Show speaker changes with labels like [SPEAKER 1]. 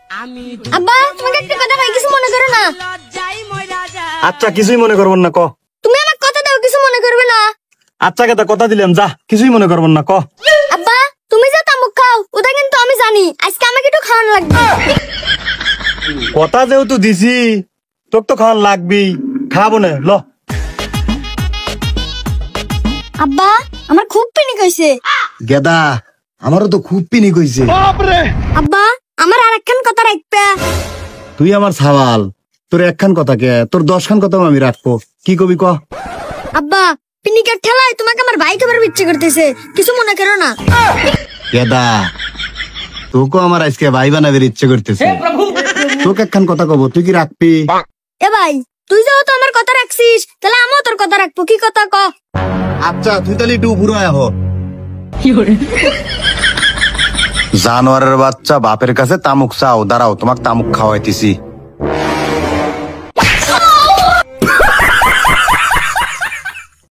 [SPEAKER 1] আব্বা তোমাকে একটা কথা কই, কিছু মনে করো না।
[SPEAKER 2] আচ্ছা কিছুই মনে করবেন না ক।
[SPEAKER 1] তুমি আমার কথা দাও, কিছু মনে করবে না।
[SPEAKER 2] আচ্ছা কথা কথা দিলাম, যা কিছুই মনে করবেন না ক।
[SPEAKER 1] আব্বা তুমি যে তামুক খাও ওটা কিন্তু আমি জানি, আজকে আমাকে একটু খাওয়ানো লাগবে।
[SPEAKER 2] কথা যেহেতু দিছি তোকে তো খাওয়ান লাগবেই, খাবো না ল।
[SPEAKER 1] আব্বা আমার খুব পিনি কইছে।
[SPEAKER 3] গেদা আমারও তো খুব পিনি কইছে।
[SPEAKER 1] আব্বা আমার আর একখান কথা রাখবে।
[SPEAKER 3] তুই আমার সাওয়াল, তোর একখান কথা কে, তোর 10খান কথা আমি রাখবো। কি কবি ক।
[SPEAKER 1] আব্বা পিনিকের ঠেলায় তোমাকে আমার ভাই খাবার ইচ্ছে করতেছে, কিছু মনে করো না।
[SPEAKER 3] গেদা তোকে আমার আজকে ভাই বানাবের ইচ্ছে করতেছে। তোকে একখান কথা কব, তুই কি রাখবি?
[SPEAKER 1] এ ভাই তুই যেহেতু আমার কথা রাখছিস তাহলে আমিও তোর কথা রাখবো, কি কথা ক।
[SPEAKER 3] আচ্ছা তুই তাহলে একটু উপরে আহ। জানোয়ারের বাচ্চা বাপের কাছে তামুক চাও, দাঁড়াও তোমাকে তামুক খাওয়াইতেছি।